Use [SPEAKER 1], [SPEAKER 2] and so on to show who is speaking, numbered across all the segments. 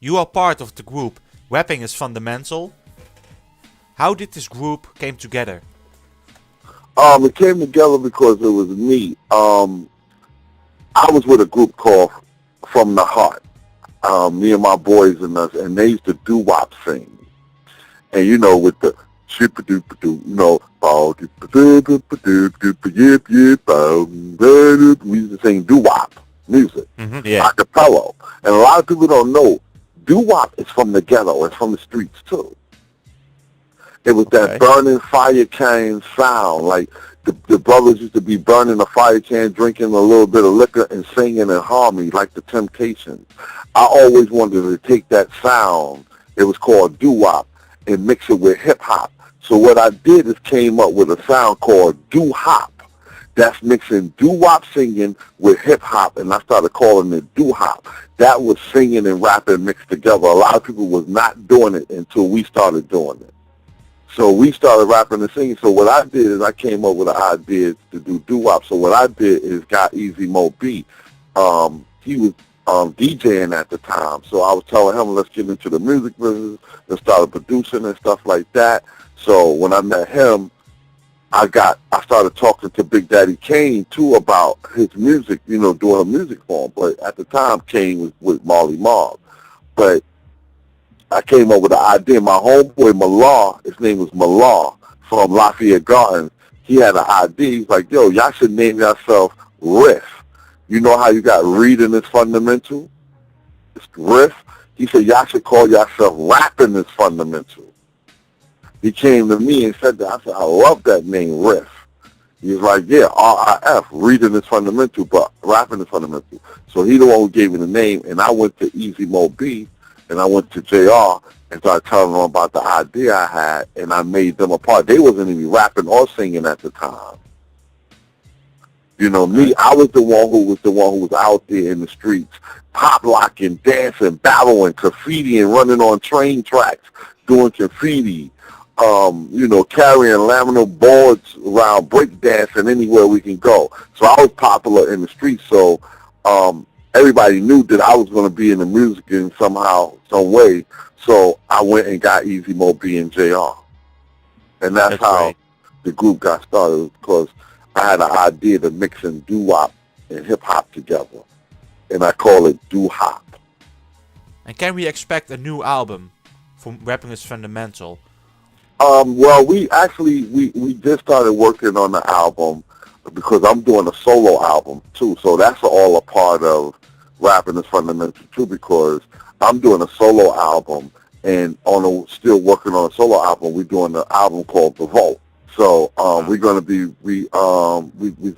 [SPEAKER 1] You are part of the group Rapping Is Fundamental. How did this group came together?
[SPEAKER 2] It came together because it was me. I was with a group called From the Heart. Me and my boys and us, and they used to doo-wop sing. And you know, with the ship-a-doop-a-doo, you know, we used to sing doo-wop music,
[SPEAKER 1] Yeah.
[SPEAKER 2] acapella. And a lot of people don't know, doo-wop is from the ghetto, it's from the streets too. It was that burning fire can sound, like the brothers used to be burning a fire can, drinking a little bit of liquor and singing in harmony like the Temptations. I always wanted to take that sound, it was called doo-wop, and mix it with hip-hop. So what I did is came up with a sound called doo-hop. That's mixing doo-wop singing with hip-hop, and I started calling it doo-hop. That was singing and rapping mixed together. A lot of people was not doing it until we started doing it. So we started rapping and singing. So what I did is I came up with an idea to do doo-wop. So what I did is got Easy Mo B. He was DJing at the time. So I was telling him, let's get into the music business. Let's start producing and stuff like that. So when I met him, I started talking to Big Daddy Kane too about his music, you know, doing a music for him. But at the time, Kane was with Marley Marl. But I came up with an idea. My homeboy Malar, his name was Malar from Lafayette Gardens. He had an idea. He's like, yo, y'all should name yourself Riff. You know how you got reading is fundamental? It's Riff. He said, y'all should call yourself Rapping Is Fundamental. He came to me and said that. I said, I love that name, Riff. He was like, yeah, RIF, reading is fundamental, but rapping is fundamental. So he the one who gave me the name, and I went to Easy Mo B, and I went to JR and started telling them about the idea I had, and I made them a part. They wasn't even rapping or singing at the time. You know, me, I was the one who was out there in the streets, pop locking, dancing, battling, graffiti, and running on train tracks, doing graffiti, you know, carrying laminate boards around, break dancing anywhere we can go. So I was popular in the streets, so everybody knew that I was going to be in the music in somehow, some way. So I went and got Easy Mo B and JR. And that's how
[SPEAKER 1] right.
[SPEAKER 2] the group got started, because I had an idea to mixing doo-wop and hip-hop together. And I call it doo-hop.
[SPEAKER 1] And can we expect a new album from Rapping Is Fundamental?
[SPEAKER 2] Well, we just started working on the album because I'm doing a solo album too. So that's all a part of Rapping Is Fundamental too, because I'm doing a solo album, and still working on a solo album. We're doing an album called The Vault. So we're gonna be we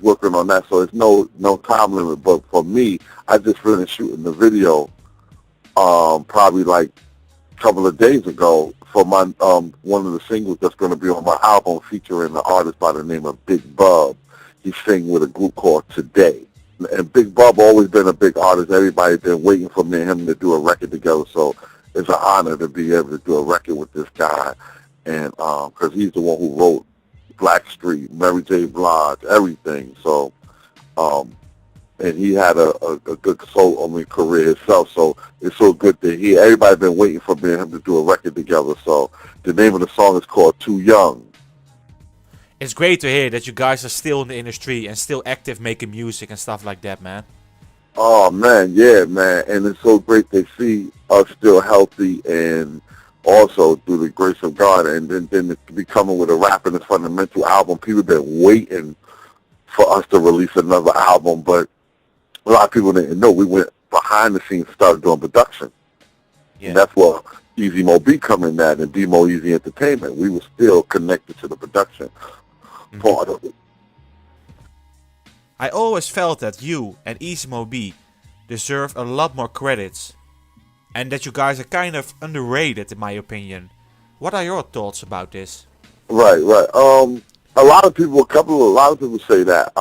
[SPEAKER 2] working on that. So it's no time limit. But for me, I just finished shooting the video probably like a couple of days ago for my one of the singles that's going to be on my album, featuring an artist by the name of Big Bub. He's singing with a group called Today. And Big Bub always been a big artist. Everybody's been waiting for me and him to do a record together. So it's an honor to be able to do a record with this guy, and because he's the one who wrote Blackstreet, Mary J. Blige, everything. So, and he had a good career himself. So it's so good to hear. Everybody's been waiting for me and him to do a record together. So the name of the song is called Too Young.
[SPEAKER 1] It's great to hear that you guys are still in the industry and still active making music and stuff like that, man.
[SPEAKER 2] Oh, man, yeah, man. And it's so great to see us still healthy, and also through the grace of God, and then to be coming with a Rapping Is Fundamental album. People have been waiting for us to release another album, but a lot of people didn't know. We went behind the scenes and started doing production. Yeah. And that's where Easy Mo B come in at, and D-Mo Easy Entertainment. We were still connected to the production part of it.
[SPEAKER 1] I always felt that you and Easy Mo B deserve a lot more credits, and that you guys are kind of underrated, in my opinion. What are your thoughts about this? Right.
[SPEAKER 2] A lot of people say that.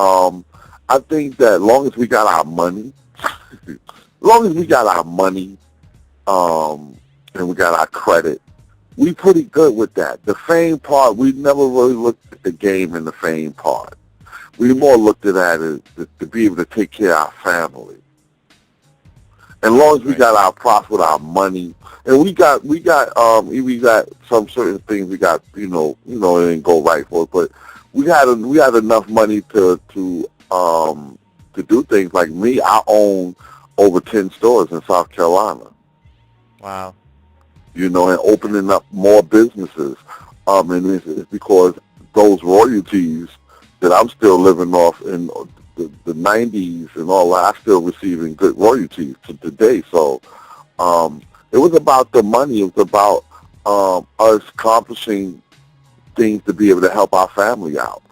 [SPEAKER 2] I think that as long as we got our money, and we got our credit, we pretty good with that. The fame part, we never really looked at the game in the fame part. We more looked at that as to be able to take care of our family. As long as we
[SPEAKER 1] Right.
[SPEAKER 2] got our props with our money, and we got some certain things we got, it didn't go right for us, but we had enough money to do things. Like me, I own over 10 stores in South Carolina,
[SPEAKER 1] Wow.
[SPEAKER 2] and opening up more businesses. And it's because those royalties that I'm still living off in the 90s and all that, I'm still receiving good royalties to today. So it was about the money. It was about us accomplishing things to be able to help our family out.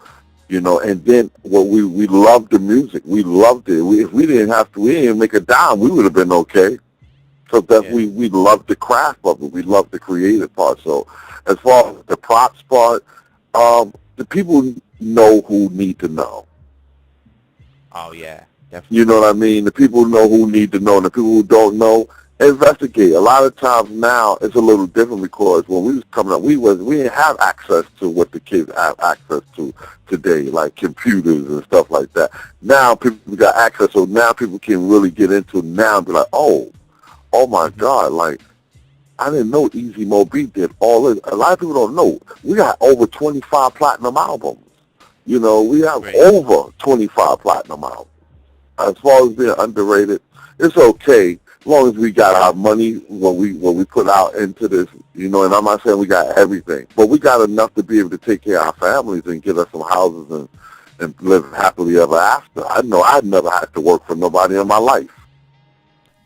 [SPEAKER 2] And then we loved the music. We loved it. If we didn't make a dime, we would have been okay. So that
[SPEAKER 1] Yeah.
[SPEAKER 2] we loved the craft of it. We loved the creative part. So as far as the props part, the people know who need to know.
[SPEAKER 1] Oh yeah, definitely.
[SPEAKER 2] You know what I mean? The people know who need to know, and the people who don't know, investigate. A lot of times now it's a little different because when we was coming up, we didn't have access to what the kids have access to today, like computers and stuff like that. Now people got access, so now people can really get into it now and be like, oh my God, like I didn't know Easy Mo B did all this. A lot of people don't know. We got over 25 platinum albums. We have
[SPEAKER 1] Right.
[SPEAKER 2] over 25 platinum albums. As far as being underrated, it's okay as long as we got our money when we put out into this, and I'm not saying we got everything, but we got enough to be able to take care of our families and get us some houses and live happily ever after. I know I'd never had to work for nobody in my life.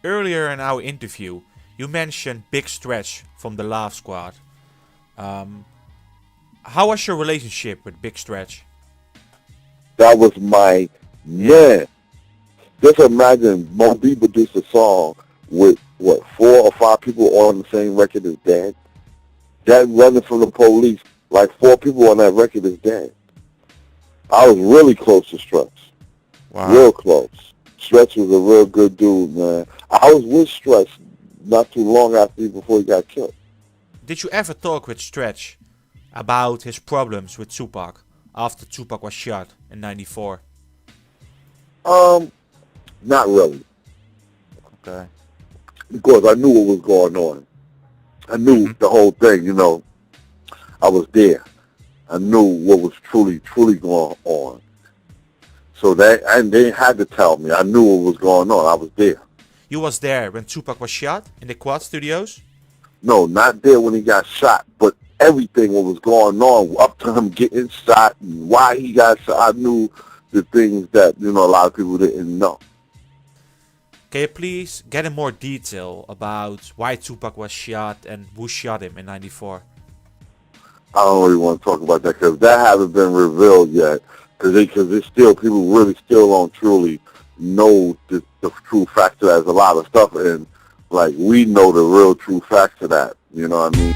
[SPEAKER 1] Earlier in our interview, you mentioned Big Stretch from the Laugh Squad. How was your relationship with Big Stretch?
[SPEAKER 2] That was my man. Just imagine Mo B produced a song with, 4 or 5 people on the same record as Dad. Dad running from the police, like 4 people on that record is Dad. I was really close to Stretch.
[SPEAKER 1] Wow.
[SPEAKER 2] Real close. Stretch was a real good dude, man. I was with Stretch not too long before he got killed.
[SPEAKER 1] Did you ever talk with Stretch about his problems with 2Pac after 2Pac was shot in '94?
[SPEAKER 2] Not really.
[SPEAKER 1] Okay.
[SPEAKER 2] Because I knew what was going on. I knew the whole thing, I was there. I knew what was truly going on. So and they had to tell me. I knew what was going on. I was there.
[SPEAKER 1] You was there when 2Pac was shot in the Quad Studios?
[SPEAKER 2] No, not there when he got shot, but everything what was going on up to him getting shot and why he got shot. I knew the things that, a lot of people didn't know.
[SPEAKER 1] Can you please get in more detail about why 2Pac was shot and who shot him in '94?
[SPEAKER 2] I don't really want to talk about that because that hasn't been revealed yet. Because it's still, people really still don't truly know the true facts of that. There's a lot of stuff, and like we know the real true facts of that. You know what I mean?